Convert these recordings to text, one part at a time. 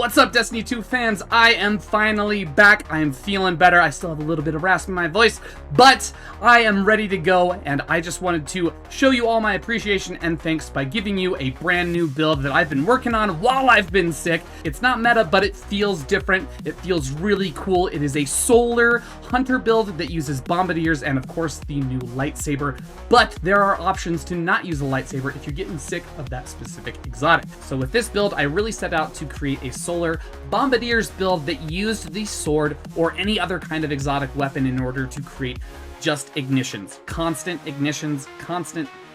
What's up, Destiny 2 fans? I am finally back. I am feeling better. I still have a little bit of rasp in my voice, but I am ready to go, and I just wanted to show you all my appreciation and thanks by giving you a brand new build that I've been working on while I've been sick. It's not meta, but it feels different. It feels really cool. It is a solar hunter build that uses bombardiers and, of course, the new lightsaber, but there are options to not use a lightsaber if you're getting sick of that specific exotic. So with this build, I really set out to create a solar bombardiers build that used the sword or any other kind of exotic weapon in order to create just ignitions, constant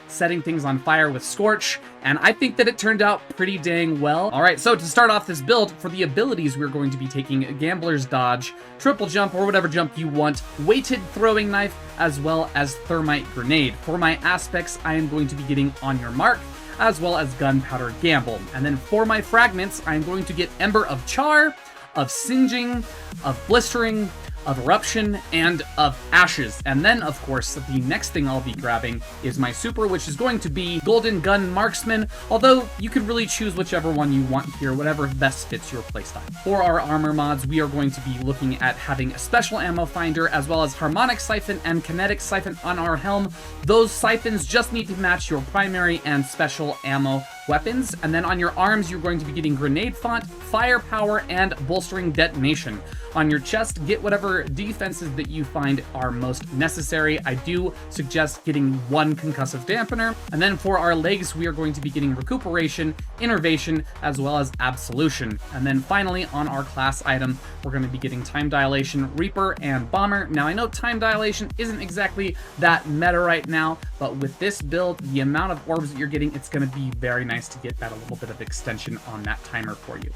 setting things on fire with Scorch, and I think that it turned out pretty dang well. Alright, so to start off this build, for the abilities we're going to be taking Gambler's Dodge, Triple Jump, or whatever jump you want, Weighted Throwing Knife, as well as Thermite Grenade. For my aspects, I am going to be getting On Your Mark, as well as Gunpowder Gamble. And then for my fragments, I'm going to get Ember of Char, of Singeing, of Blistering, of Eruption, and of Ashes. And then, of course, the next thing I'll be grabbing is my super, which is going to be Golden Gun Marksman, although you could really choose whichever one you want here, whatever best fits your playstyle. For our armor mods, we are going to be looking at having a special ammo finder, as well as Harmonic Siphon and Kinetic Siphon on our helm. Those siphons just need to match your primary and special ammo weapons. And then on your arms, you're going to be getting Grenade Font, Firepower, and Bolstering Detonation. On your chest, get whatever defenses that you find are most necessary. I do suggest getting one Concussive Dampener. And then for our legs, we are going to be getting Recuperation, Innervation, as well as Absolution. And then finally, on our class item, we're going to be getting Time Dilation, Reaper, and Bomber. Now, I know Time Dilation isn't exactly that meta right now, but with this build, the amount of orbs that you're getting, it's going to be very nice to get that a little bit of extension on that timer for you.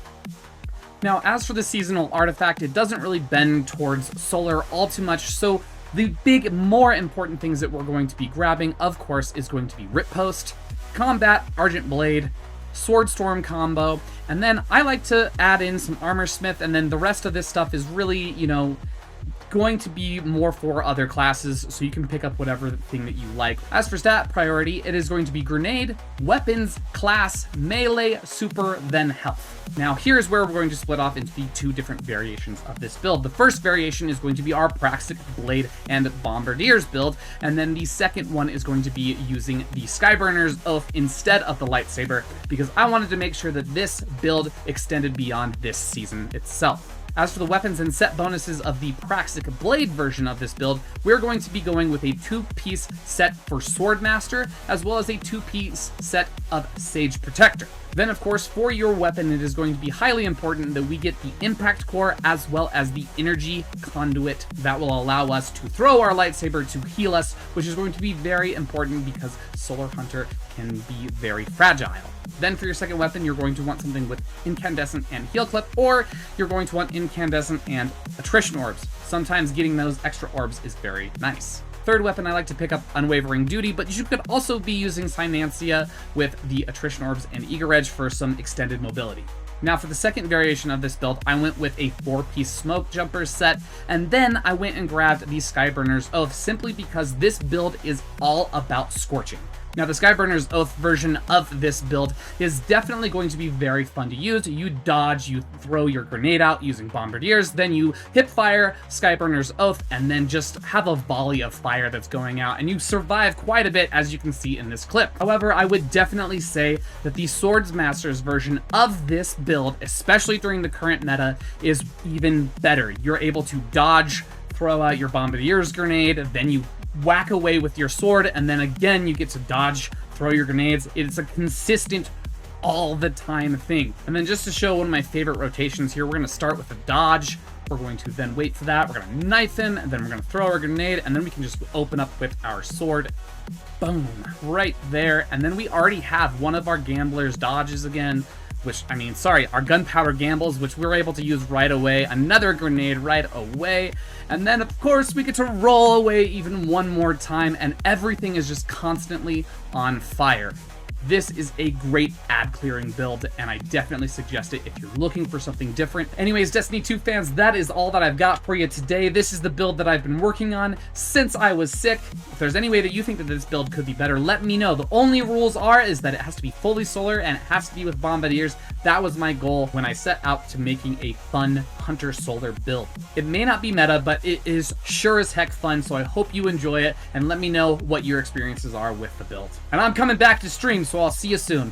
Now, as for the seasonal artifact, it doesn't really bend towards solar all too much, so the big, more important things that we're going to be grabbing, of course, is going to be Rip Post, Combat, Argent Blade, Sword Storm combo, and then I like to add in some Armor Smith, and then the rest of this stuff is really, you know, going to be more for other classes, so you can pick up whatever thing that you like. As for stat priority, it is going to be Grenade, Weapons, Class, Melee, Super, then Health. Now, here's where we're going to split off into the two different variations of this build. The first variation is going to be our Praxic Blade and Bombardiers build, and then the second one is going to be using the Skyburner's Oath instead of the lightsaber, because I wanted to make sure that this build extended beyond this season itself. As for the weapons and set bonuses of the Praxic Blade version of this build, we're going to be going with a 2-piece set for Swordmaster, as well as a 2-piece set of Sage Protector. Then, of course, for your weapon, it is going to be highly important that we get the Impact Core as well as the Energy Conduit that will allow us to throw our lightsaber to heal us, which is going to be very important because Solar Hunter can be very fragile. Then for your second weapon, you're going to want something with Incandescent and Heal Clip, or you're going to want Incandescent and Attrition Orbs. Sometimes getting those extra orbs is very nice. Third weapon, I like to pick up Unwavering Duty, but you could also be using Synancia with the Attrition Orbs and Eager Edge for some extended mobility. Now, for the second variation of this build, I went with a 4-piece Smoke Jumper set, and then I went and grabbed the Skyburner's Oath simply because this build is all about scorching. Now, the Skyburner's Oath version of this build is definitely going to be very fun to use. You dodge, you throw your grenade out using Bombardiers, then you hip fire Skyburner's Oath, and then just have a volley of fire that's going out, and you survive quite a bit, as you can see in this clip. However, I would definitely say that the Swordsmaster's version of this build, especially during the current meta, is even better. You're able to dodge, throw out your Bombardier's grenade, then you whack away with your sword, and then again you get to dodge, throw your grenades. It's a consistent all the time thing. And then just to show one of my favorite rotations here, we're going to start with a dodge. We're going to then wait for that. We're going to knife him, and then we're going to throw our grenade, and then we can just open up with our sword. Boom, right there. And then we already have one of our Gambler's dodges again, which, I mean, sorry, our Gunpowder Gambles, which we were able to use right away, another grenade right away, and then, of course, we get to roll away even one more time, and everything is just constantly on fire. this is a great ad clearing build, and I definitely suggest it if you're looking for something different. Anyways, Destiny 2 fans, that is all that I've got for you today. This is the build that I've been working on since I was sick. If there's any way that you think that this build could be better, let me know. The only rules is that it has to be fully solar and it has to be with Bombardiers. That was my goal when I set out to making a fun Hunter Solar build. It may not be meta, but it is sure as heck fun, so I hope you enjoy it, and let me know what your experiences are with the build. And I'm coming back to stream, so I'll see you soon.